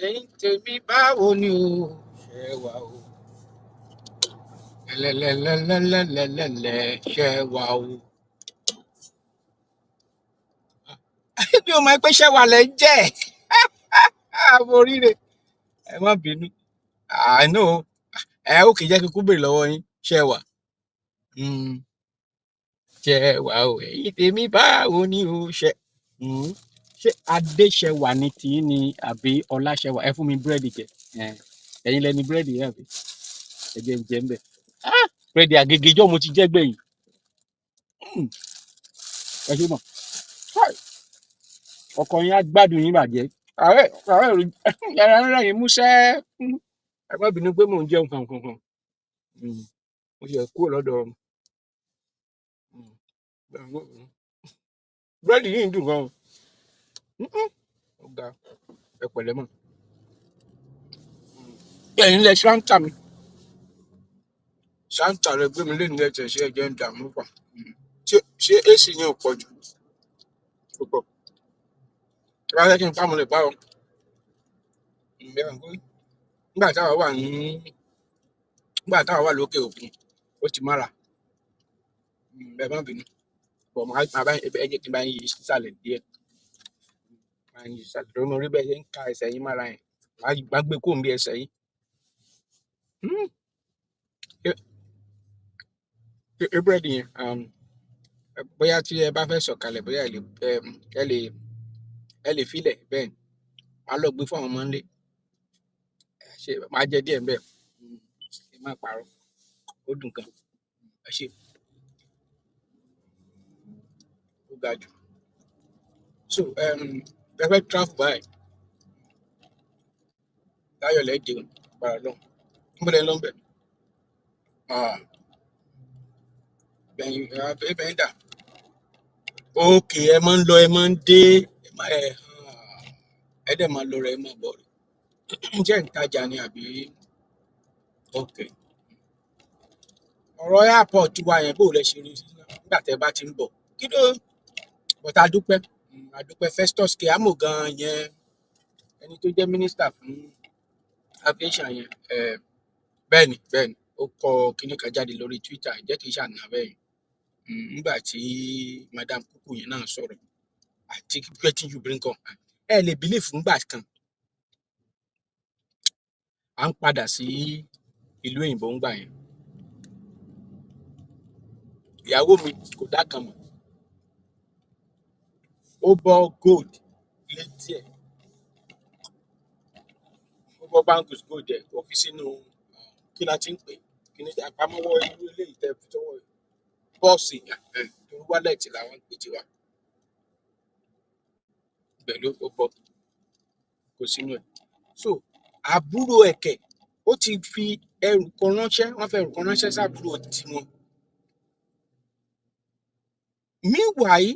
ẹ̀yin tèmi báwo ni o ṣe wà o lẹ́lẹ́lẹ́lẹ́lẹ́lẹ́lẹ́ ṣe wà o. bí o máa pẹ́ ṣẹ́ wà lẹ́ jẹ́ mo ríre ẹ má bínú àánú ẹ ó kì í jẹ́ kí kú bèrè lọ́wọ́ yín ṣe wà ṣe wà o ẹ̀yin tèmi báwo ni o ṣe. ṣé adéṣẹwà ni tì í ni àbí ọláṣẹwà ẹ fún mi búrẹ́dì jẹ ẹ̀yin lẹni búrẹ́dì yẹn àbí ẹ jẹ́ ń jẹ ń bẹ̀. búrẹ́dì àgègèjọ́ mo ti jẹ́ gbẹ̀yìn ẹ ṣe mọ̀ ọkọ yín á gbádùn yín bàjẹ́ ààrẹ yàrá ńlá yìí músẹ́ ẹ má bínú pé mò ń jẹun kankan mo ṣe kúrò lọ́dọ̀ búrẹ́dì yìí ń dùn gan ó ga ẹ pẹ̀lẹ́ mọ̀ ẹ̀yin lẹ ṣáńtà mi ṣáńtà rẹ gbé mi lé nílẹ̀ tẹ̀ ṣe ẹ̀jẹ̀ ń dààmú pa ṣé èsì yẹn ò pọ̀ jù púpọ̀ rárá kí n pa mo lè pa ọ nígbà táwa wà lókè òkun ó ti mára ẹ má bínú bọ̀ máa bá ẹ jẹ́ kí n bá yín yí sísàlẹ̀ díẹ̀ máa yí sísàlẹ̀ lórí mo rí bẹ́ẹ̀ ṣe ń ka ẹsẹ̀ yín mára yẹn máa gbé kóun bí ẹsẹ̀ yín búrẹ́dì yẹn bóyá tí ẹ bá fẹ́ sọ̀kalẹ̀ bóyá ẹ lè filẹ̀ bẹ́ẹ̀ ni máa lọ gbé fún àwọn ọmọ ńlẹ̀ máa jẹ díẹ̀ bẹ́ẹ̀ ẹ má parọ́ ó dùn gan ẹ ṣe ó ga jù so ẹ fẹ́ travel báyìí láyọ̀ lẹ́jẹ̀ para lọ níbo lẹ́ ń lọ bẹ̀ bẹ́ẹ̀ dà ókè ẹ máa ń lọ ẹ máa ń dé ẹ dẹ̀ máa lọ rẹ̀ ẹ máa bọ̀ rẹ̀ jẹ́ ìtajà ni àbí ókè ọ̀rọ̀ airport wa yẹn bó lẹ ṣe rí nígbà tẹ́ bá ti ń bọ̀ kí ló but adúpẹ́ Festus Keyamo gan yẹn ẹni tó jẹ́ mínísítà fún aviation yẹn bẹ́ẹ̀ ni ó kọ kíní kan jáde lórí Twitter jẹ́ kí n ṣàná bẹ́ẹ̀ nígbà tí madam kúkú yẹn náà sọ̀rọ̀ àti getting you bring come ẹ lè believe fúngbà kan à ń padà sí ìlú òyìnbó ńgbà yẹn ìyàwó mi kò dá kan mọ̀ ó bọ́ gold létí ẹ̀ ó bọ́ bangles gold ẹ̀ ó fi sínú kí la ti ń pè kí ni àpamọ́wọ́ irú ilé ìtẹ́ fi tọwọ́ bọ́ọ̀sì torí wálẹ̀tì làwọn ń pè tiwa ibẹ̀ ló bọ́ kó sínú ẹ̀ so àbúrò ẹ̀kẹ́ ó ti fi ẹrù kan ránṣẹ́ wọ́n fẹ́ ẹrù kan ránṣẹ́ sábúrò tiwọn meanwhile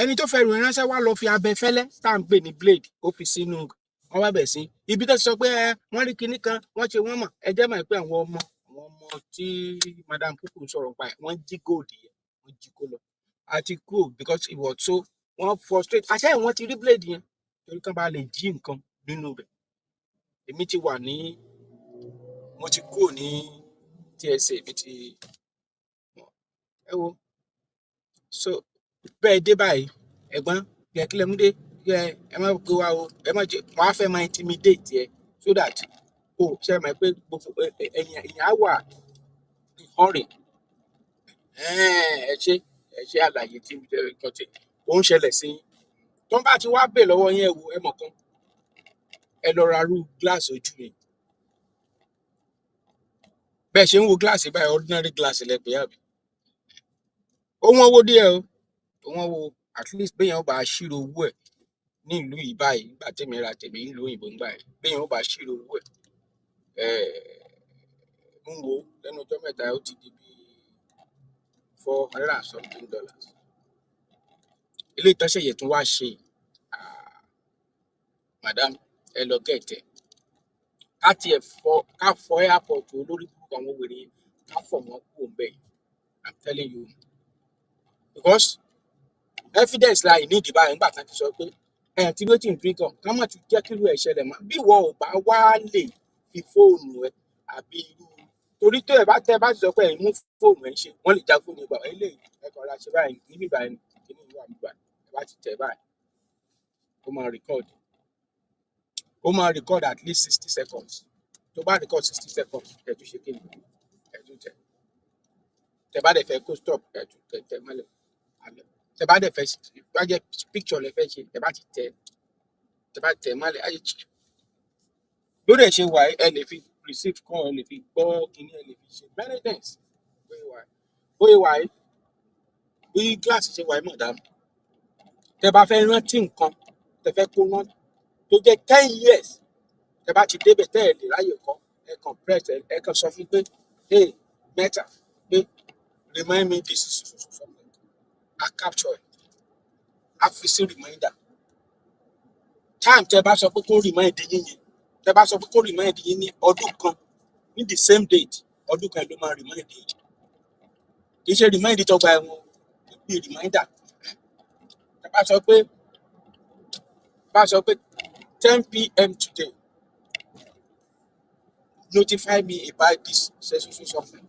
ẹni tó fẹ́ ẹrù ránṣẹ́ wá lọ fi abẹfẹ́lẹ́ tá à ń pè ní blade ó fi sínú wọn wá bẹ̀ sí ibi tó ti sọ pé wọ́n rí kinní kan wọ́n ṣe wọ́n mọ̀ ẹ jẹ́ mọ̀ pé àwọn ọmọ tí madam Kuku sọ̀rọ̀ pa ẹ̀ wọ́n jí gold yẹn wọ́n jí kó lọ àti cool because it was so wọ́n frustrate àṣẹ wọ́n ti rí blade yẹn torí kan bá lè jí nǹkan nínú rẹ̀ èmi ti wà ní mo ti kúrò ní TSA mi ti ẹ wo so bẹ́ẹ̀ dé báyìí ẹ̀gbọ́n kílẹ̀ mú dé ẹ má gbé wa o ẹ má jẹ wọ́n á fẹ́ máa intimidate ẹ so that o ṣe mọ̀ pé gbogbo ẹ̀yìn á wà ìhọ́rìn ẹ ṣe àlàyé tí nǹkan tí ó ń ṣẹlẹ̀ sí yín tó ń bá ti wá bè lọ́wọ́ yín ẹ wo ẹ mọ̀ kan ẹ lọ ra rú gíláàsì ojú mi bẹ́ẹ̀ ṣe ń wo gíláàsì báyìí ordinary glass lẹ́pẹ́ àbí ó wọ́n wó díẹ̀ o ó wọ́n wo at least béèyàn bá ṣírò owó ẹ̀ ní ìlú yìí báyìí nígbà tèmi ra tèmi ń lo òyìnbó ńgbà yìí béèyàn bá ṣírò owó ẹ̀ ń wo lẹ́nu ọjọ́ mẹ́ta ó ti di bíi $400 ilé ìtọ́sẹ̀yẹ tún wá ṣe madam ẹ lọ gẹ̀ẹ́tẹ̀ ká fọ airport olórí burúkú àwọn wèrè yẹn ká fọ wọn kú òun bẹ́ẹ̀ I'm telling you because evidence la ìní ìdìbò àyè nígbà tá a ti sọ pé activating pre-com ká má tún jẹ́ kílù ẹ̀ ṣẹlẹ̀ mọ́ bí ìwọ ò bá wá lè fi fóònù ẹ àbí irú torí tó ẹ bá ti sọ pé ẹ mú fóònù ẹ ń ṣe wọ́n lè já fóònù ẹ gbà eléyìí ẹ kàn ra ṣe báyìí níbí báyìí kíní ìwà mi báyìí ẹ bá ti tẹ̀ báyìí ó máa record at least 60 seconds tó bá record 60 seconds ẹ tún ṣe kíni ẹ tún tẹ bá dẹ̀ fẹ́ kó stop ẹ tún tẹ mọ́lẹ̀ àlẹ́ tẹ bá dẹ̀ fẹ́ bá jẹ́ picture lẹ fẹ́ ṣe tẹ bá tẹ mọ́lẹ̀ ayé lórí ẹ̀ ṣe wà ẹ lè fi receive call ẹ lè fi gbọ́ kíní ẹ lè fi ṣe many things bóyá wà bí gíláàsì ṣe wà mọ̀ dáná tẹ bá fẹ́ rántí nǹkan tẹ fẹ́ kó rántí tó jẹ́ 10 years tẹ bá ti débẹ̀ tẹ́ ẹ lè ráyè kọ́ ẹ kàn press ẹ kàn sọ fún pé hey mẹ́ta pé remind me this is something I capture it I fi sí reminder time tẹ bá sọ pé kó remind yín yẹn tẹ bá sọ pé kó remind yín ní ọdún kan ní the same date ọdún kan ló máa remind yín kì í ṣe remind tọgbà ẹ̀wọ̀n bí reminder tẹ bá sọ pé 10 p.m. today notify me about this something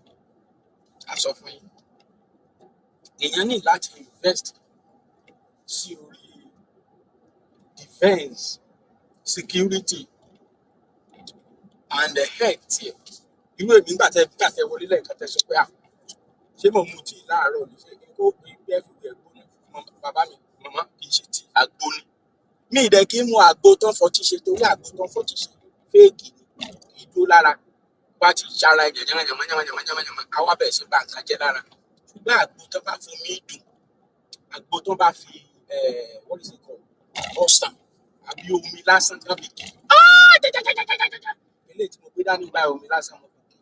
aṣọ fún yín èèyàn ní láti invest sí orí defence security and the health tiẹ̀ irú èmi nígbà tẹ wọlé lẹ́ẹ̀kan tẹ sọ pé ṣé mo mu tíì láàárọ̀ ní ṣe kó ìgbẹ́ ìfúnpẹ́ gbóná bàbá mi màmá kì í ṣe tíì àgbo ni mi ìdẹ kí n mu àgbo tán fọtí ṣe torí àgbo tán fọtí ṣe fẹ́ẹ̀kì ìdó lára bá ti ṣara ẹ̀jẹ̀ yàmàyàmà àwa bẹ̀rẹ̀ sí bá nǹkan jẹ́ lára ṣùgbọ́n àgbo tán bá fún mi dùn àgbo tán bá fi what is it called ọ̀sán àbí omi lásán tán fi kì eléyìí tí mo gbé dání báyìí omi lásán mo fi kì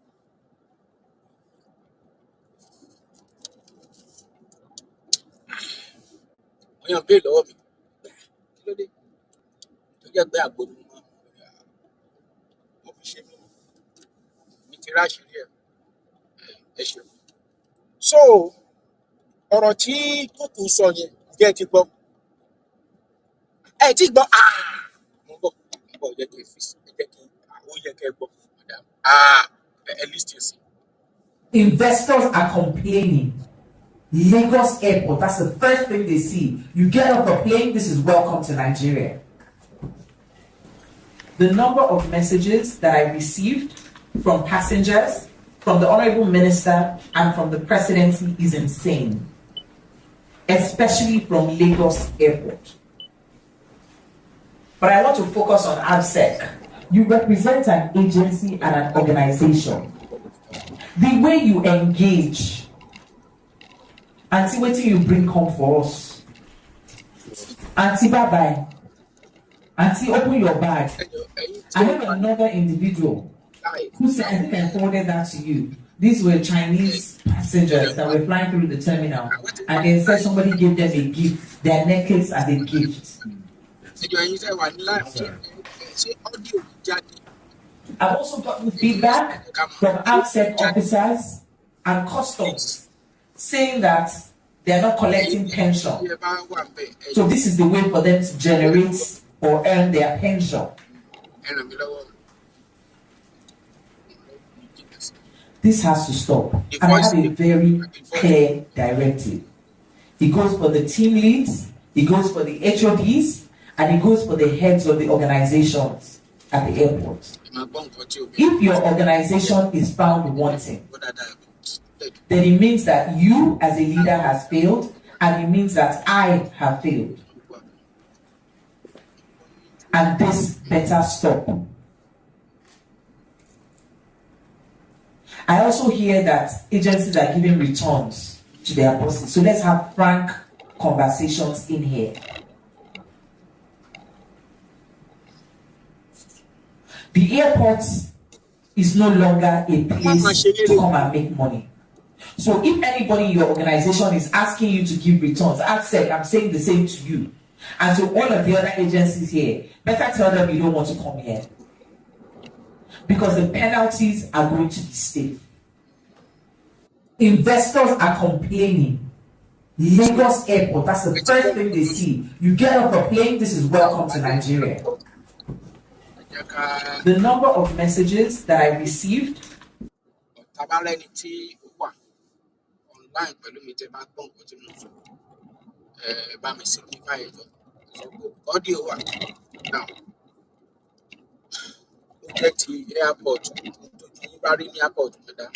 wọ́n yàn bẹ́ẹ̀ lọ́wọ́ mi kí ló dé tó jẹ́ pé àgbo ni mo máa mo fi ṣe mímu mi ti ráṣìírí ẹ ṣe. So ọ̀rọ̀ tí kúkú sọ yẹn jẹ́ ti gbọ́ ẹ ti gbọ́ mo bọ̀ jẹ́ kí n fi sí jẹ́ kí ó yẹ kẹ́ gbọ́ at least you see. Investors are complaining. Lagos Airport, that's the first thing they see. You get off the plane, this is welcome to Nigeria. The number of messages that I received from passengers, from the Honorable Minister, and from the Presidency is insane. Especially from Lagos Airport. But I want to focus on ABSEC. You represent an agency and an organization. The way you engage, Auntie, what do you bring home for us? Auntie, bye-bye. Auntie, open your bag. I have another individual who said, I think I forwarded that to you. These were Chinese passengers that were flying through the terminal. And they said somebody gave them a gift, their necklace as a gift. I've also gotten feedback from ABSEC officers and customs saying that they are not collecting pension. So this is the way for them to generate or earn their pension. This has to stop. And I have a very clear directive. It goes for the team leads, it goes for the HODs, and it goes for the heads of the organizations at the airport. If your organization is found wanting, then it means that you as a leader has failed, and it means that I have failed. And this better stop. I also hear that agencies are giving returns to their bosses. So let's have frank conversations in here. The airport is no longer a place to come and make money. So if anybody in your organization is asking you to give returns, I'm saying the same to you. And to all of the other agencies here, better tell them you don't want to come here. Because the penalties are going to be stiff. Investors are complaining. Lagos Airport, that's the first thing they see. You get off a plane, this is welcome to Nigeria. The number of messages that I received. Tabalẹ́ni tí ó wà online pẹ̀lú mi tẹ́ bá gbọ́ nǹkan tí mo sọ bá mi simplify ẹ̀ jọ audio wà now ó jẹ́ ti airport tójú yín bá rí ní airport padà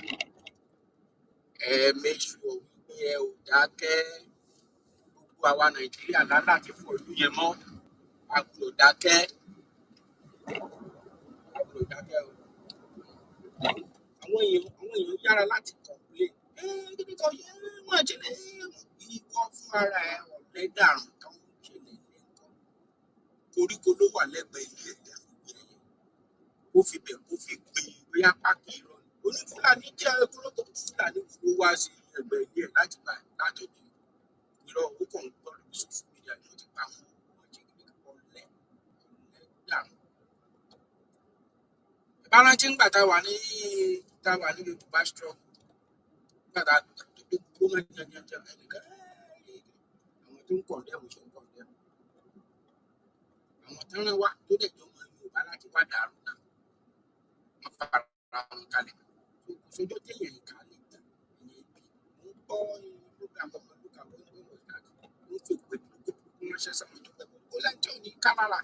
make sure wípé ẹ ò dákẹ́ gbogbo àwa Nàìjíríà láti fọ ìlú yẹn mọ́ a gbọ́dọ̀ dákẹ́ o àwọn èèyàn yára láti complain kíni kan yẹ wọ́n àjẹlẹ̀ ìwọ fún ara ẹ ọ̀lẹ́ dàrún kan ṣẹlẹ̀ ní nǹkan koríko ló wà lẹ́gbẹ̀ẹ́ ilé ẹ̀dá ó fi bẹ̀ kó fi gbìn bóyá pákí irọ́ onífúlàní jẹ́ kórókò fúlàní ló wá sí ẹgbẹ́ ilé ẹ̀ láti bá látọ̀jú irọ́ ó kàn ń gbọ́ lórí social media ni ó ti pa wọn ọ̀lẹ́ dàrún. Ìbárántí ńgbà tá a wà ní Yorùbá strong nígbà tá a tó gbóná jẹjẹrẹ ẹnìkan àwọn tó ń kọ̀ndẹ́mù ṣe ń kọ̀ndẹ́mù àwọn tó ń rán wá tó dẹ̀ jọ ọmọ Yorùbá láti wá dàrú náà wọ́n fara wọn kalẹ̀ sójó téèyàn ìka lè tà ìyẹn bí mo ń gbọ́ program ọmọ lókà wọn ní wọn ìta wọn fi pè kí wọ́n ṣẹ́ sọ́mọ tó pẹ̀ kó lẹ́jọ́ ní kálára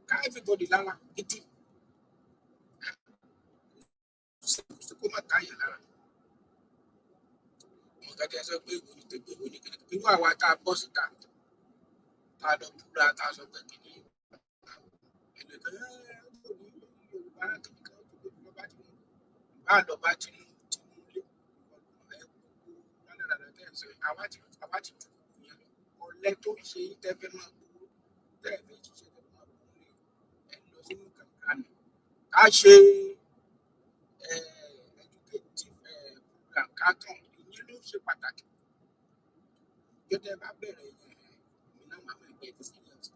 ká everybody lára gidi kó má káyàn lára àwọn gẹ́gẹ́ sọ pé ìwé ìtẹ̀gbẹ̀ ìwé nìkan inú àwa tá a bọ́ síta tá a lọ búra tá a sọ pé kìíní ẹnìkan Yorùbá kìíní kan tó gbé lọ́ba tí bá lọ bá tinú lé àwa ti dùn yẹn ọ̀lẹ tó ń ṣe tẹ́fẹ́ máa gbowó tẹ́ẹ̀fẹ́ ṣiṣẹ́ tẹ́fẹ́ máa gbowó lé ẹ lọ sínú kankan nù ká ṣe educative program ká tàn ìyẹn ló ṣe pàtàkì gẹ́gẹ́ bá bẹ̀rẹ̀ yẹn mi náà máa máa gbé serious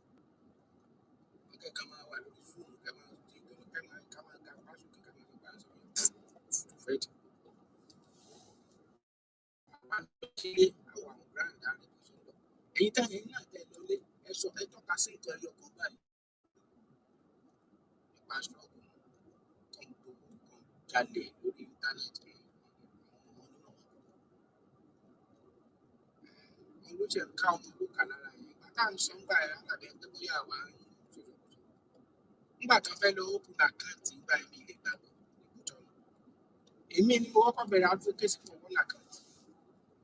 kẹ́kẹ́ máa wà lórí fóònù kẹ́ máa ti gbẹ́nu kẹ́ máa ká máa ga pásù kẹ́ máa gbà sọ fẹ́ tí àwọn àgbẹ̀ṣe àwọn grand àrẹ tó ṣe lọ èyí táyà yín náà tẹ̀ lọlé ẹ sọ ẹ tọ́ka sí nǹkan ẹyọ kan báyìí nípa ṣọ́ọ̀bù kan gbogbo kan jalè lórí íńtánẹ́ẹ̀tì wọn ló ṣe ń ká ọmọ ló kà lára yẹn ìgbà tá à ń sọ ńgbà ẹ̀ àgbàdo ẹ̀ pé bóyá àwa ń nígbà tó fẹ́ lọ open account gba èmi ilé gbàgbọ́ ìbùtọ́ èmi ni mo kọ́kọ́ bẹ̀rẹ̀ advocacy for one account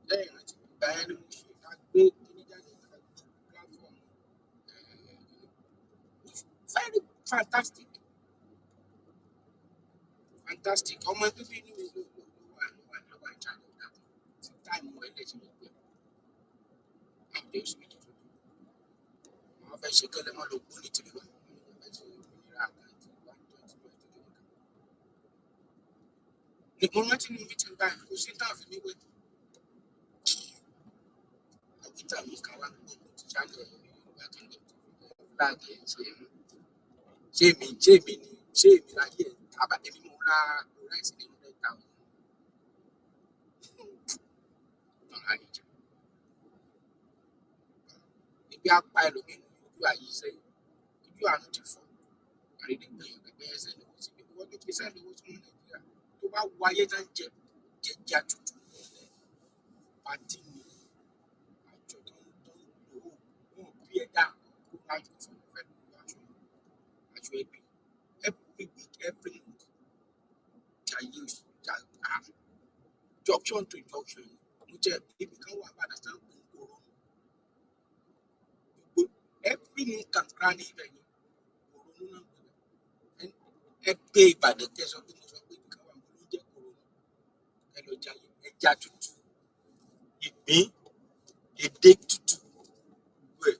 lẹ́yìn ìrántí ìgbà yẹn ni mo ṣe ká gbé kíní jáde ká gbé platform very fantastic ọmọ bíbí inú mi ló wà ìjáde ọ̀dà tí táìmù ẹ̀ lẹ́sìn mi pé àbúrò oṣù méjì tó dùn àwọn fẹ́ ṣe kẹ́lẹ́ wọn ló gbó ní tìrìbà mo rántí ní meeting báyìí kò sí táàfin níwèé dókítà mi kan wá gbogbo ti jáde Yorùbá kingdom flag ẹ̀ ṣé èmi láyé ẹ̀ àbá èmi mo ra rice ní 100,000 ọ̀rọ̀ ayé jẹ́ ibi apá ẹlòmíì ojú àyè sẹ́yìn ojú àánú ti fọ́ àrídé gbẹ̀yìn gbẹ̀gbẹ̀ ẹsẹ̀ lówó sí ibi wọ́n tó fi sẹ́ẹ̀ lówó sí wọn Nàìjíríà tó bá wo ayé tá ń jẹjẹ àtútù pàtí ni àjọ tó ń lò ó wọn bí ẹ̀dá kó láti fún ìfẹ́ lórí àjọ ẹbí every week every month ayé oṣù junction to junction mo jẹ ibi kan wà padà sáà ń pín kóró gbogbo every month kan kúrá ní ibẹ̀ yẹn kóró náà ẹ pé Ìbàdàn tẹ sọ pé mo sọ pé ibi kan wà mo ló jẹ kóró ẹ lọ jayé ẹja tútù ìgbín èdè tútù gbogbo ẹ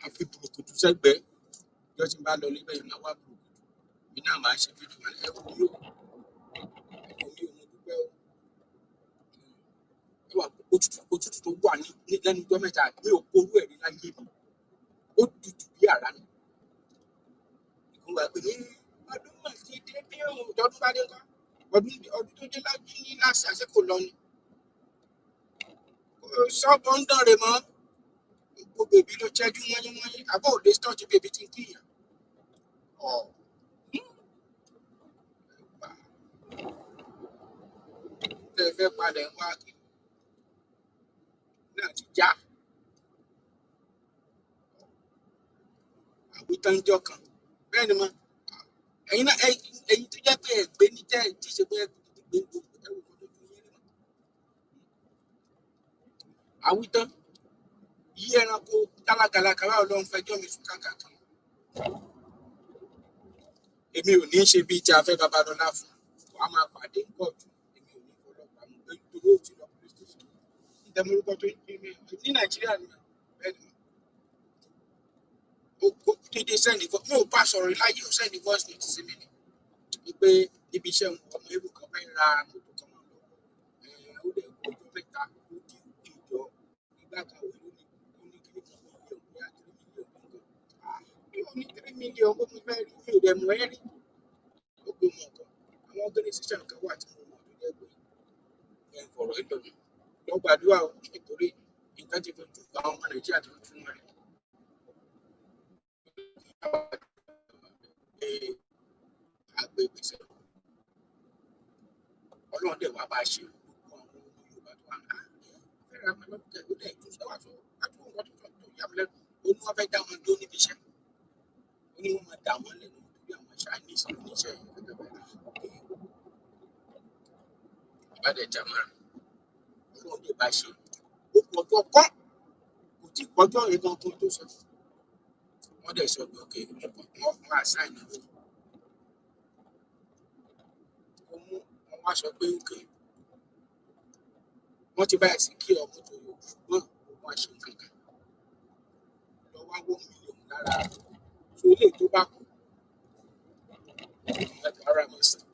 àfi burúkutu sẹ́gbẹ̀ẹ́ ìjọ tí n bá lọ níbẹ̀ yẹn máa wá burúkutu mi náà máa ṣe fídíò wọn ẹ wò mí o mo dúpẹ́ o ẹ wà òtútù tó wà ní lẹ́nu ọjọ́ mẹ́ta mi ò kóró ẹ̀rí láyé mi ó tutù bí àrá ni ìgbà pé ọdún mà ti dé bí òun tọdún bá dé nǹkan ọdún tó dé lájú ní láti àṣẹ kò lọ ni kò sọ́ọ̀bù ń dán rè mọ́ gbogbo bèbí ló ṣẹ́jú mọ́yínmọ́yín àbọ̀ òde stọ́ọ̀tì bèbí ti ń kíyàn ọ̀ gbà tẹ́ ẹ fẹ́ padà ń wá kí náà ti já àwítánjọ́ kan bẹ́ẹ̀ ni mọ́ ẹ̀yin náà ẹ̀yin tó jẹ́ pé ẹ̀gbẹ́ ní jẹ́ tí ṣe pé ẹ̀gbẹ́ gbogbo ẹ̀wọ̀n kan lójú yín rí mọ́ àwítán yí ẹranko gálágalà kan báwo ló ń fẹjọ́ mi sùn káàkiri èmi ò ní ṣe bíi ti afẹ́ babalọ́lá fún wa máa pàdé ń pọ̀ jù èmi ò ní fọlọ́pàá mú pé torí òtún lọ police station ìdẹ́mọ̀lúkọ tó ń pè mí ní nàìjíríà ni bẹ́ẹ̀ ni ó dédé sẹ́ni mi ò bá sọ̀rọ̀ láyé ó sẹ́ni voice note sí mi ni pé níbi iṣẹ́ ọmọ èrò kan fẹ́ ra mọ́tò kan mọ́ lọ́wọ́ ó lè gbọ́jọ́ mẹ́ta ó di ìjọ nígbà kan òwe ló ní kíní kan mílíọ̀nù bí i 3 mílíọ̀nù mi ò ní 3 mílíọ̀nù ó mú fẹ́ rí mi ò dẹ̀ mọ̀ ẹ́ rí ó gbé mọ̀ nǹkan àwọn organisation kan wà tí mo mọ̀ tó jẹ́ pé ẹ̀ ń fọ̀rọ̀ ìlọ́nà lọ gbàdúrà nítorí nǹkan ti fojú àwọn ọmọ nàìjíríà tó tún wọn rẹ̀ àgbẹ̀ ìgbésẹ̀ ọlọ́run dẹ̀ wá bá ṣe gbogbo àwọn ọmọ yorùbá tó wà náà fẹ́ràn àwọn ọlọ́dún ó dẹ̀ tún sẹ́wà sọ àtúntò nǹkan tó yà mí lẹ́nu ó ní wọ́n fẹ́ dá wọn dó níbi iṣẹ́ ó ní wọ́n máa dá wọn lẹ́nu nítorí àwọn chinese oníṣẹ́ yìí gẹ́gẹ́ bẹ́ẹ̀ ìbádẹ́ jamara ọlọ́run dẹ̀ bá ṣe ó pọ̀jọ́ kọ́ kò tí pọ̀jọ́ yẹn gan tó sọ wọ́n dẹ̀ sọ pé òkè wọ́n máa ṣáì náà wọ́n wá sọ pé òkè wọ́n ti báyìí sí kí ọmọ tó yọ ṣùgbọ́n wọ́n á ṣe nǹkan kan lọ wá 1 mílíọ̀nù lára tó lè tó bá kù ẹ̀ka ara mi sàn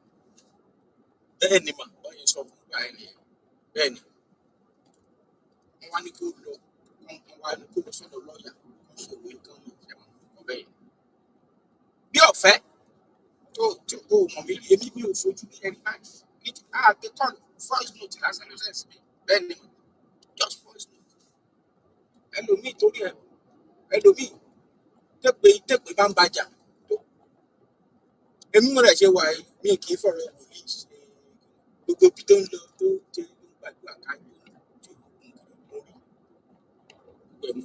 bẹ́ẹ̀ ni mà wọ́n yẹn sọ fún ìgbà ẹ̀ nìyẹn bẹ́ẹ̀ ni wọ́n wá ní kó lọ wọ́n wá ní kó lọ sọ́dọ̀ lọ́ọ̀yà wọ́n ṣe ìwé nǹkan wọn ìjẹun ọbẹ̀ yẹn bí ọ̀fẹ́ tó mọ̀ mí rí èmi mi ò fojú ní ẹni báyìí ní àgbẹ̀kọ́nù voice note lásán ló sẹ́sì mi bẹ́ẹ̀ ni just voice note ẹlòmíì torí ẹ ẹlòmíì tẹ́pẹ́ bá ń bàjà tó èmi mọ̀ rẹ̀ ṣe wà yìí mi kì í fọ̀rọ̀ wòlíì ṣe gbogbo ibi tó ń lọ tó ṣe ló ń gbàdúrà káyọ̀ tó mo rí pẹ̀lú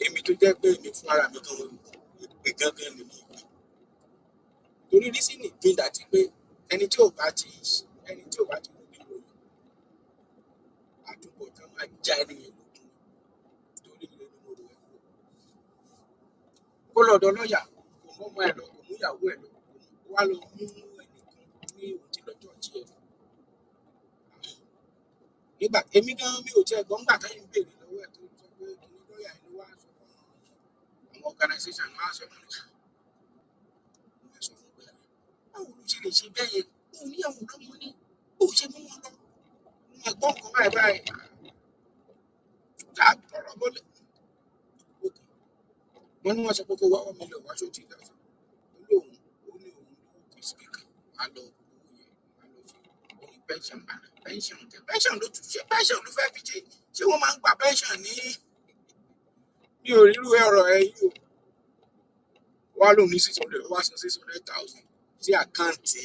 èmi tó jẹ́ pé èmi fún ara mi gan ìpè gangan ni mi ìpè torí rísìnì gbin dàtí pé ẹni tí ò bá ti rí nínú àtúbọ̀tán máa já ẹni yẹn lókun torí ilé ni mo rò ẹ́ kó lọ́dọ̀ lọ́ọ̀yà kò mọ́ ọmọ ẹ̀ lọ kò mú ìyàwó ẹ̀ lọ kò wá lọ mú ẹnìkan ní òun ti lọ́jọ́ tí ẹ̀ nígbà èmi gan mi ò tiẹ̀ gbọ́ngbà táyìn béèrè lọ́wọ́ ẹ̀ tó sọ pé kìnní lọ́ọ̀yà ẹ̀ ló wá sọ fún àwọn organisation wá sọ fún mi sọ fún pé báwo ló ṣe lè ṣe bẹ́ẹ̀ yẹn òun ní àwọn ọlọ́mọ ní òun ṣe mú wọn lọ wọn gbọ́ nǹkan báyìí tọrọ bọ́lẹ̀ wọ́n ní wọ́n sọ pé kó wá 1 mílíọ̀nù wá sóòtì ìdájọ́ olóhùn ó ní òun kò sí kékeré wá lọ wá lọ sí oní pension ló tún ṣe pension ló fẹ́ fi ṣe wọ́n máa ń gba pension ní mi ò rírú ọ̀rọ̀ ẹ yìí o wá lóun ní 600 wá san 600,000 sí àkáǹtì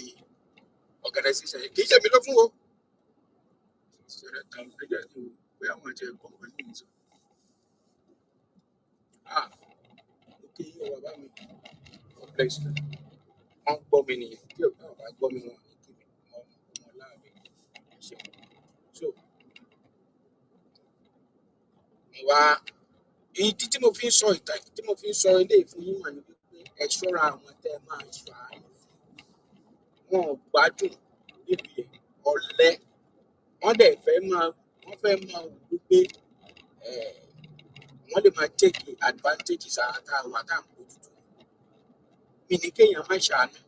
organisation yìí kì í ṣe mi ló fún o 600,000 ẹjẹ tó pé àwọn ẹ̀jẹ̀ ẹ̀kọ́ wọn ní ìsọ òkè yìí ọ bàbá mi complex wọn gbọ́ mi nìyẹn tí ọ̀gá ọ̀gá gbọ́ mi wọn ní kí mi ọmọ láàbẹ̀ ṣe so wá èyí tí mo fi ń sọ ìtàn tí mo fi ń sọ ilé ìfún yín mà ní wípé ẹ ṣọ́ra àwọn tẹ́ ẹ máa ṣàánú wọn ò gbádùn níbi ọ̀lẹ wọ́n dẹ̀ fẹ́ máa wò wípé wọ́n lè máa take advantage sáà wà tá à ń bójútó mi ní kéèyàn má ṣàánú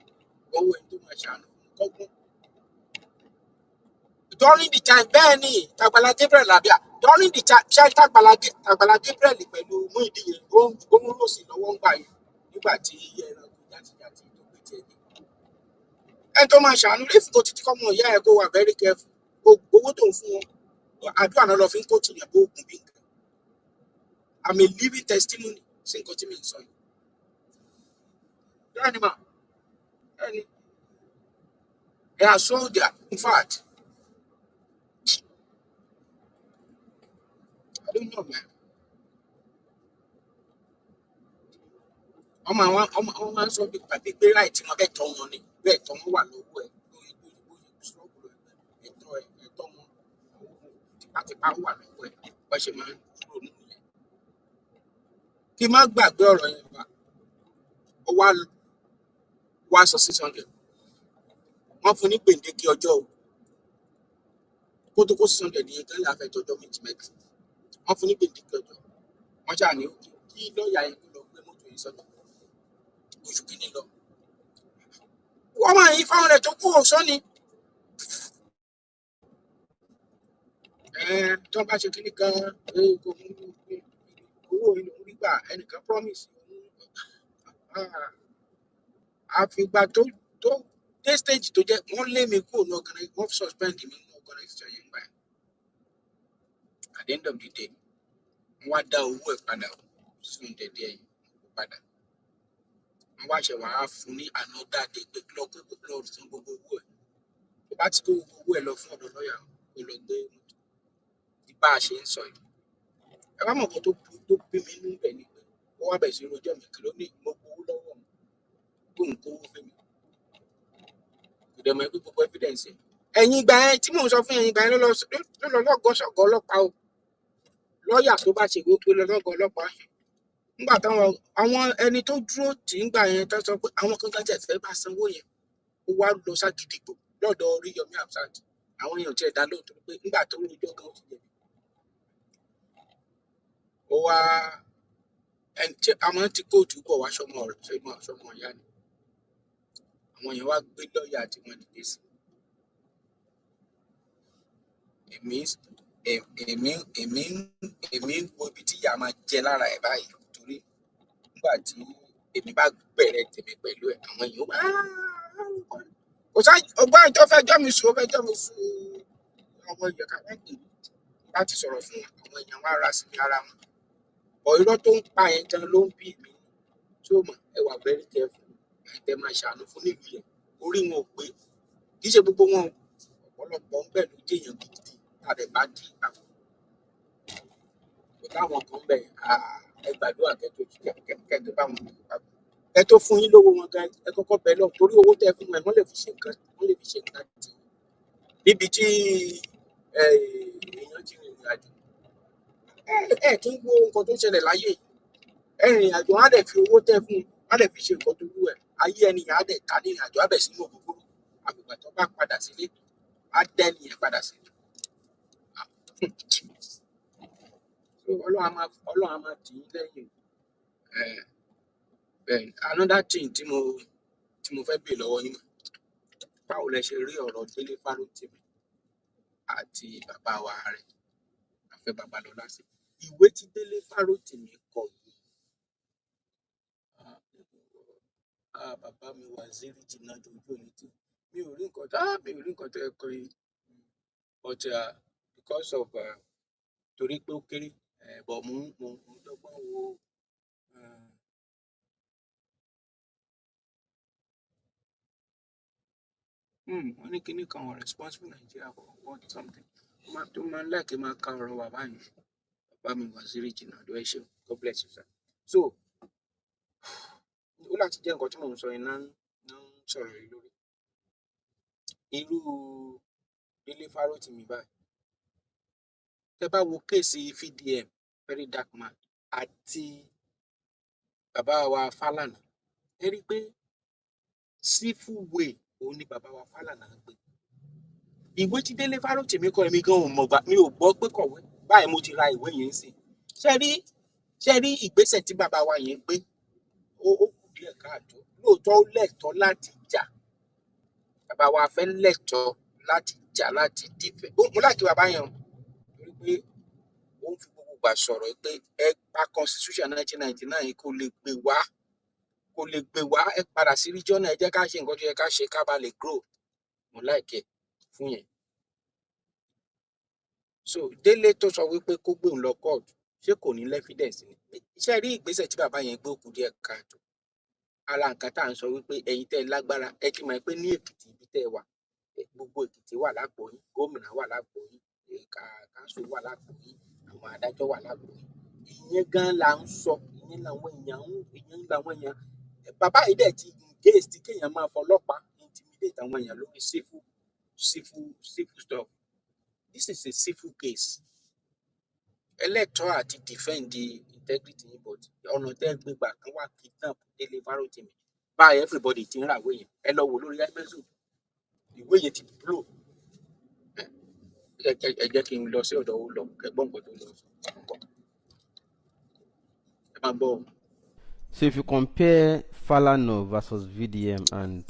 owó ẹni tó máa ṣàánú kọ́gbọ́n during the time bẹ́ẹ̀ ni Tàgbàlá Gabriel àbíà during the time ṣe Tàgbàlá Gabriel pẹ̀lú Muyideen ó mú lòsì lọ́wọ́ ń gbà yẹn nígbà tí ẹranko jàtìjàtì tó gbé tiẹ̀ ní ẹni tó máa ṣàánú lẹ́fù tó títí kọ́mọ ìyá ẹ̀ kó wà very careful owó tó ń fún wọn àdúrà náà lọ fi ń kóòtù yẹn bó oògùn bí nǹkan. I'm a living testimony sí nǹkan tí mi ń sọ yìí. Bẹ́ẹ̀ni mà, bẹ́ẹ̀ni, they are soldier. In fact, I don't know, man. Ọmọ máa ń sọ bí pàdé pé ráì tí wọ́n bẹ́ẹ̀ tọ́ wọn ni, bẹ́ẹ̀ tọ́ wọn wà lọ́wọ́ ẹ̀ lórí struggle ẹ̀tọ́ wọn tipátipá wà lọ́wọ́ ẹ̀ wọ́n ṣe máa ń kúrò nínú yẹn. Kí n má gbàgbé ọ̀rọ̀ yẹn wá, ó wá sọ 600. Wọ́n fún ní gbèǹdéke ọjọ́ o. Kó tó kó 600 yẹn gan láfẹ́ tọjọ́ méjì mẹ́ta. Wọ́n fún ní gbèǹdéke ọjọ́. Wọ́n ṣáà ní òkè kí lọ́ọ̀yà yẹn kó lọ gbé mọ́tò yẹn sọ́dọ̀. Oṣù kìíní lọ. Wọ́n máa yí fáwọn ẹ̀ tó kú òṣọ́ ni. Tó bá ṣe kíní kan owó ìlú ń gbà ẹnìkan promise àfìgbà tó dé stage tó jẹ́ wọ́n lé mi kúrò ní organize, wọ́n suspend mi ní organization yẹn gbà. At the end of the day wọ́n wá dá owó ẹ̀ padà sí ìdẹ̀dẹ̀ ẹ̀yìn padà. Wọ́n wá ṣe wàá fún ní another day pé lọ́ọ̀ san gbogbo owó ẹ̀. Tó bá ti kó owó ẹ̀ lọ fún ọ̀dọ̀ lọ́ọ̀yà kó lọ gbé bá a ṣe ń sọ yìí. Ẹ bá mọ̀ nǹkan tó bí mi nínú ẹ̀ ni pé wọ́n wá bẹ̀rẹ̀ sí rojọ́ mi kí ló ní mo gbowó lọ́wọ́ mi tó ń kówó fún mi. Kò dẹ̀ mọ̀ pé gbogbo evidence ẹ̀. Ẹ̀yin ìgbà yẹn tí mò ń sọ fún ẹ̀yin ìgbà yẹn ló lọ lọ́gọ́sọ̀gọ́ ọlọ́pàá o. Lọ́ọ̀yà tó bá ṣèwé pé lọ́gọ́ ọlọ́pàá. Nígbà táwọn àwọn ẹni tó dúró tì í gbà yẹn tó sọ pé àwọn kankan tẹ̀ fẹ́ bá sanwó yẹn ó wá lọ ságídígbò lọ́dọ̀ Oríyọmí Hamzat. Àwọn èèyàn tiẹ̀ dá lóòótọ́ pé nígbà tó rojọ́ gan ó ti jẹ̀bi. Ó wá ẹni tí àwọn ti kóòtù bọ̀ wá sọmọ ìyá ni. Àwọn èèyàn wá gbé lọ́ọ̀yà tí wọ́n dìde sí. Èmi ń wo ibi tí ìyá máa jẹ lára ẹ̀ báyìí torí nígbà tí èmi bá bẹ̀rẹ̀ tèmi pẹ̀lú ẹ̀ àwọn èèyàn kò sá ọgbọ́n ìjọ fẹjọ́ mi sùn ọmọ ìyẹ̀ká wọn kì í láti sọ̀rọ̀ fún àwọn èèyàn wá ra sí ní ara wọn. Ọ̀ irọ́ tó ń pa yẹn gan ló ń bí mi tí ó mọ̀ ẹ wà very careful ẹ̀ máa ṣàánú fún nílùú yẹn orí wọn ò pé kì í ṣe gbogbo wọn ọ̀pọ̀lọpọ̀ ń bẹ̀ ló jẹ́yàn gidi tàbí bá dì í papọ̀. Kò táwọn kan bẹ̀ ẹ gbàdúrà kẹ́tọ́ bá wọn papọ̀. Ẹ tó fún yín lówó wọn gan ẹ kọ́kọ́ bẹ̀ lọ torí owó tẹ́ fún wọn wọ́n lè fi ṣe nǹkan tí níbi tí èèyàn ti rìnrìn àjò. Ẹ kí ń wo nǹkan tó ń ṣẹlẹ̀ láyé yìí. Ẹ rìnrìn àjò wọn á dẹ̀ fi owó tẹ́ fún wọn á dẹ̀ fi ṣe nǹkan tó wù ẹ̀. Ayé ẹnìyàn á dẹ̀ ta ní ìrìn àjò á bẹ̀ sínú ògógóró. Àgbègbè tó bá padà sílé á dẹ́ nìyẹn padà sílé. Ọlọ́run á máa tì í lẹ́yìn. Another thing tí mo fẹ́ bèèrè lọ́wọ́ yín báwo lẹ ṣe rí ọ̀rọ̀ Délé Fárótìmí àti bàbá wa rẹ̀ Àfẹ́ Babalọ́lá sí ìwé tí Délé Fárótìmí kọ yìí bàbá mi Waziri jìnnà ojú òní tí mi ò rí nǹkan tó yẹ kọ yìí but because of torí pé ó kéré but mo ń dọ́gbọ́n wo wọ́n ní kinní kan responsible Nigeria for what something tó máa ń láìké máa ka ọ̀rọ̀ bàbá yìí bàbá mi Waziri jìnnà ọdún ẹ ṣeun God bless you sir. So ó láti jẹ́ nǹkan tí mò ń sọ yìí náà ń sọ̀rọ̀ yìí lórí irú Délé Fárótìmí báyìí. Tẹ́ bá wo kéèsì VDM very dark man àti bàbá wa Fálànà ẹ rí i pé civil way òun ni bàbá wa Fálànà gbé. Ìwé tí Délé Fárótìmí kọ èmi gan ò mọ̀ gbà mi ò gbọ́ pé kọ̀wé báyìí mo ti ra ìwé yẹn sí. Ṣé rí ìgbésẹ̀ tí bàbá wa yẹn gbé ó kù díẹ̀ káàtó lóòótọ́ ó lẹ́tọ̀ọ́ láti jà bàbá wa fẹ́ lẹ́tọ̀ọ́ láti jà láti dìbẹ̀ mo láti bàbá yẹn torí pé ó ń fi gbogbo gbà sọ̀rọ̀ pé ẹ pa constitution 1999 kó lè gbé wá ẹ padà sí region ẹ jẹ́ ká ṣe nǹkan tó yẹ ká ṣe ká bá lè grow mo like ẹ fún yẹn. so délé tó sọ wípé kó gbé òun lọ kóòtù ṣé kò ní lẹ́fídẹ̀nsì ni iṣẹ́ rí ìgbésẹ̀ tí bàbá yẹn gbé òkú díẹ̀ káàtó ara nǹkan tá à ń sọ wípé ẹ̀yin tẹ́ ẹ lágbára ẹ ti mọ̀ pé ní èkìtì ibi tẹ́ ẹ wà gbogbo èkìtì wà lápò yín gómìnà wà lápò yín káńsù wà lápò yín àwọn adájọ́ wà lápò yín ìyẹn gan la ń sọ ìyẹn làwọn èèyàn bàbá yìí dẹ̀ ti engage tí kéèyàn máa fọlọ́pàá intimidate àwọn èèyàn lórí civil stuff. This is a civil case. Electoral àti defend the integrity yín but ọ̀nà tẹ́ gbé gbà kan wá kidnap Délé Fárótìmí báyìí everybody ti ń ra ìwé yẹn ẹ lọ wò lórí Amazon ìwé yẹn ti blow ẹ jẹ́ kí n lọ sí ọ̀dọ̀ ó lọ kẹgbọ́n nǹkan tó lọ ẹ máa gbọ́. So if you compare Falana versus VDM and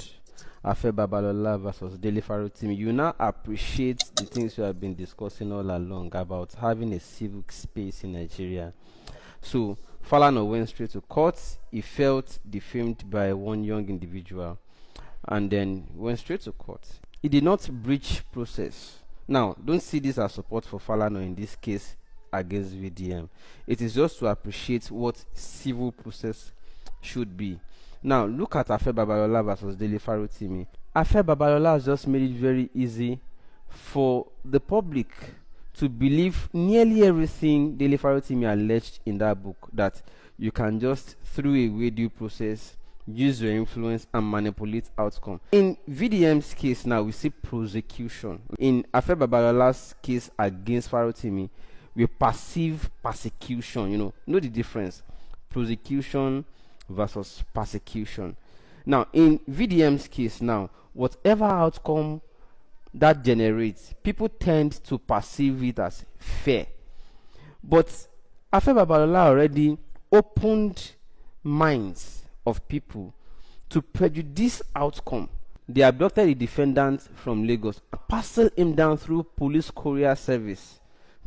Afe Babalola versus Dele Farotimi, you now appreciate the things you have been discussing all along about having a civic space in Nigeria. So Falana went straight to court. He felt defamed by one young individual and then went straight to court. He did not breach process. Now, don't see this as support for Falana in this case against VDM. It is just to appreciate what civil process should be. Now, look at Afe Babalola versus Dele Farotimi. Afe Babalola has just made it very easy for the public to believe nearly everything Dele Farotimi alleged in that book, that you can just, through a way due process, use your influence and manipulate outcome. In VDM's case now, we see prosecution. In Afe Babalola's case against Farotimi, we perceive persecution. You know the difference. Prosecution versus persecution. Now, in VDM's case now, whatever outcome that generates, people tend to perceive it as fair. But Afe Babalola already opened minds of people to prejudice outcome. They abducted the defendant from Lagos and parceled him down through police courier service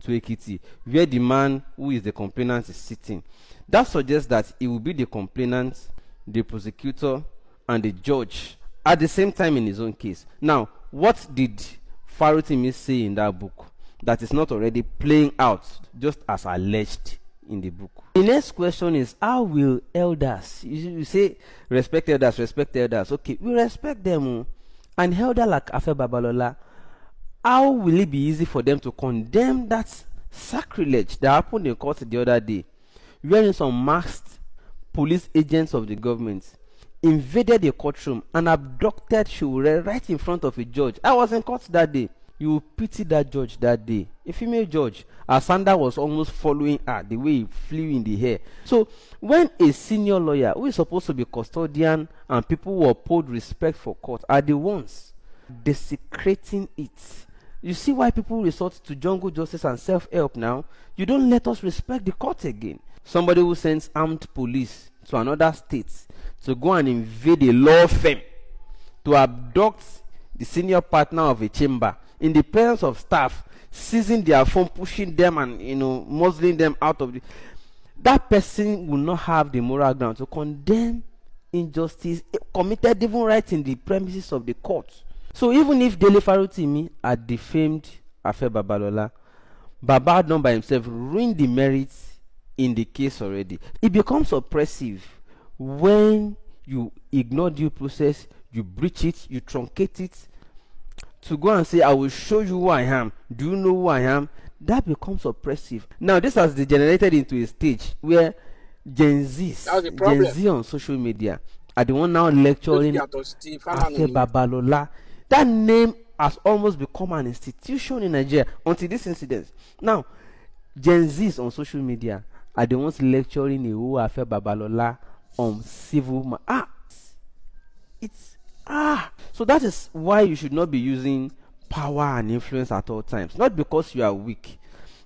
to Ekiti, where the man who is the complainant is sitting. That suggests that he will be the complainant, the prosecutor, and the judge at the same time in his own case. Now, what did Farotimi say in that book that is not already playing out just as alleged in the book? The next question is, how will elders, you say respect elders, okay, we respect them, an elder like Afe Babalola, how will it be easy for them to condemn that sacrilege that happened in court the other day, wherein some masked police agents of the government invaded the courtroom and abducted Shure right in front of a judge? I was in court that day. You will pity that judge that day, a female judge. Asanda was almost following her the way he flew in the air. So when a senior lawyer who is supposed to be custodian and people who uphold respect for court are the ones desecrating it, you see why people resort to jungle justice and self-help now? You don't let us respect the court again. Somebody who sends armed police to another state to go and invade a law firm to abduct the senior partner of a chamber in the presence of staff, seizing their phone, pushing them and muzzling them out of the... That person will not have the moral ground to condemn injustice committed even right in the premises of the court. So even if Dele Farotimi had defamed Afe Babalola, Baba had not by himself ruined the merits in the case already. It becomes oppressive when you ignore due process, you breach it, you truncate it, to go and say, I will show you who I am. Do you know who I am? That becomes oppressive. Now, this has degenerated into a stage where Gen Z on social media are the one now lecturing Afe Babalola. That name has almost become an institution in Nigeria until this incident. Now, Gen Zs on social media are the ones lecturing Afe Babalola on civil so that is why you should not be using power and influence at all times. Not because you are weak,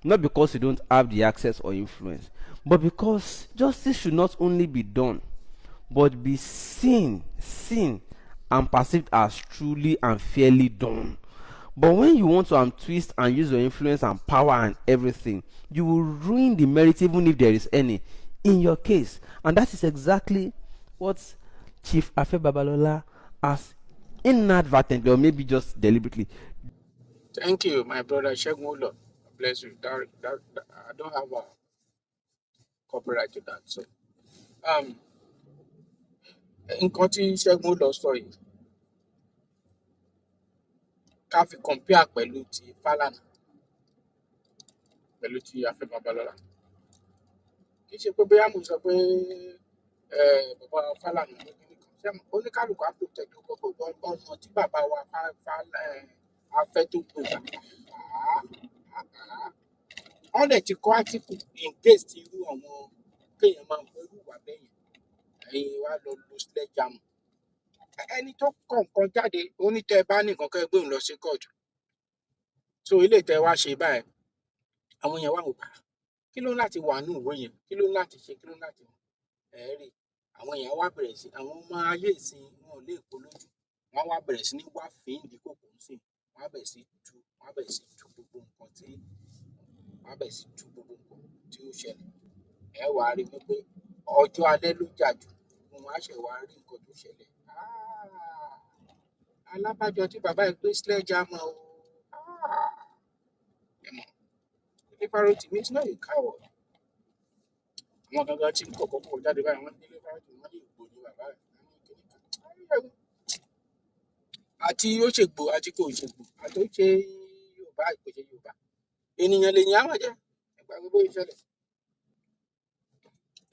not because you don't have the access or influence, but because justice should not only be done, but be seen and perceived as truly and fairly done. But when you want to twist and use your influence and power and everything, you will ruin the merit even if there is any in your case. And that is exactly what Chief Afe Babalola has inadvertently or maybe just deliberately. Thank you, my brother Shegun Olo. bless you. That I don't have a copyright to that. So nǹkan tí Ṣẹ́gun lọ sọ yìí ká fi compare pẹ̀lú ti Fálànà pẹ̀lú ti Afẹ́ Babalọ́lá. Kì í ṣe pé bóyá mo sọ pé bàbá Fálànà ló ní nìkan. Ṣé oníkálùkù á protect gbogbo ọ̀nà tí bàbá wa Afẹ́ tó gbé gbà. Wọ́n dẹ̀ ti kọ átíkù in case tí irú àwọn kéèyàn máa ń irú ìwà bẹ́yẹn ẹ̀yin wá lọ lo sledgehammer. Ẹni tó kọ nǹkan jáde ó ní tẹ́ ẹ bá ní nǹkan kẹ́ ẹ gbé òun lọ sí kóòtù. So ilé tẹ́ wá ṣe báyìí àwọn èèyàn wà wò bá kí ló ń láti wà nínú ìwé yẹn kí ló ń láti ṣe kí ló ń láti rí àwọn èèyàn wá bẹ̀rẹ̀ sí àwọn ọmọ ayé ìsìn wọn ò lè kó lójú wọn wá bẹ̀rẹ̀ sí ní wá fíìndì kòkó sìn wọn á bẹ̀rẹ̀ sí tú gbogbo nǹkan tí wọn á bẹ̀rẹ̀ sí tú gbogbo nǹkan tí ó ṣẹlẹ̀ ẹ wà á rí wípé ọjọ́ alẹ́ ló jà jù wọn á ṣẹ̀ wá rí nǹkan tó ṣẹlẹ̀ alábàjọ tí bàbá ẹ gbé sledgehammer o ẹ mọ̀ Deliveroo is not a coward. Àwọn gangan tí kọ̀kọ́ kọ̀ jáde báyìí wọ́n délé báyìí wọ́n ní ìgbò ní bàbá rẹ̀ àti ó ṣègbò àti kò ṣègbò àti ó ṣe Yorùbá kò ṣe Yorùbá ènìyàn lèèyàn á máa jẹ́ nígbà gbogbo ìṣẹ̀lẹ̀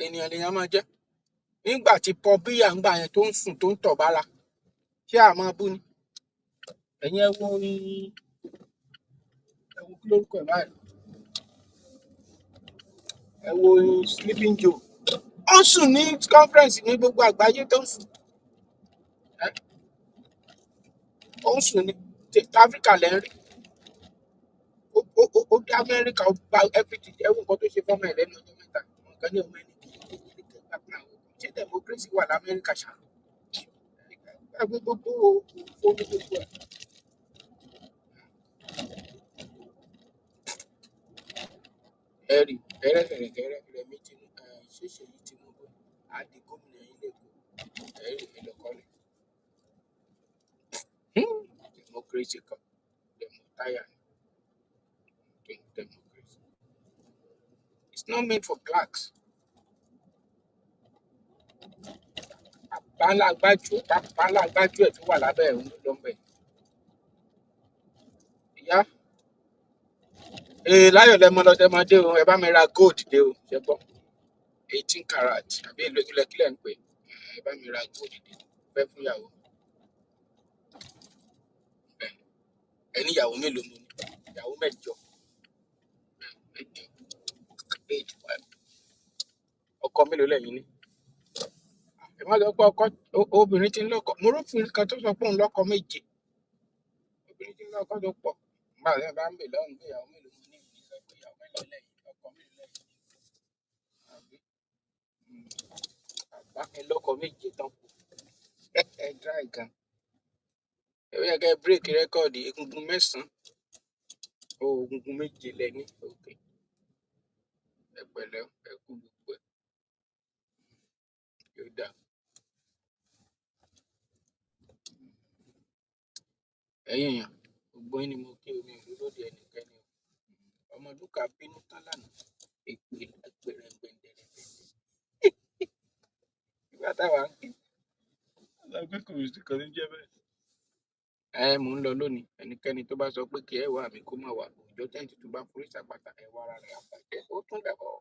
ènìyàn lèèyàn á máa jẹ́ nígbà tí Paul Biya ń gbà yẹn tó ń sùn tó ń tọ̀ bára ṣé à máa bú ni ẹ̀yin ẹ wo kí lórúkọ ẹ̀ báyìí ẹ wo Sleeping Joe ó sùn ní conference ní gbogbo àgbáyé tó ń sùn ó ń sùn ní Áfíríkà lẹ́rìí ó dé Amẹ́ríkà ó gba everything ẹ̀wọ̀n nǹkan tó ṣe fọ́mọ ẹ̀ lẹ́nu ọjọ́ mẹ́ta nǹkan ní ọmọ ẹni kìí ṣe democracy wà l'Amẹ́ríkà ṣá ẹgbẹ́ gbogbo fóònù gbogbo ẹ̀. ẹ̀rì ẹ̀rẹ̀fẹ̀rẹ̀ mi ṣèṣe yìí Tinubu á di gómìnà yín lẹ́kọ̀ọ́ ẹ̀rì ẹlọ́kọ́lẹ̀ democracy kan democracy. It's not meant for blacks. Àbálágbájú ẹ̀ tó wà lábẹ́ ẹ̀ ń lọ bẹ̀. Ìyá láyọ̀ lẹ́mọ lọ́dẹ máa dé o ẹ bá mi ra gold dé o ṣe gbọ́ 18 karat àbí ìlẹ̀kílẹ̀ ń pè ẹ bá mi ra gold dé fẹ́ fún ìyàwó ẹni ìyàwó mélòó mo ní ìyàwó mẹ́jọ ọkọ mélòó lẹ́yìn ní ẹ má lọ pé ọkọ obìnrin tí ń lọ́kọ mo rófin kan tó sọ pé òun lọ́kọ méje obìnrin tí ń lọ́kọ tó pọ̀ nígbà tí ẹ bá ń bè lọ́rùn pé ìyàwó mélòó mo ní ìlú sọ pé ìyàwó mélòó lẹ́yìn ọkọ mélòó lẹ́yìn àbí àbá ẹ lọ́kọ méje tán kù ẹ dry gan ẹ yẹ kẹ bírèkì rẹ́kọ̀dì egungun mẹ́sàn-án egungun méje lẹ́ni òkè ẹ pẹ̀lẹ́ ẹ kú gbogbo ẹ yóò dà ẹ̀yin èèyàn gbogbo yín ni mo kí omi ìlú lóde ẹnikẹ́ni ọmọdúnkà bínú tán lánàá èpè lágbèrè gbẹ̀ndẹ̀rẹ̀gbẹ̀ndẹ̀ nígbà táwa ń kí ọlọ́gbẹ́ kò sí kan ní jẹ́ bẹ́ẹ̀ mò ń lọ lónìí ẹnikẹ́ni tó bá sọ pé kí ẹ wà mí kó má wà òjò tẹ́ǹtì tó bá forí sàpàtà ẹ wá ara rẹ̀ àbàjẹ́ ó tún dàbọ̀.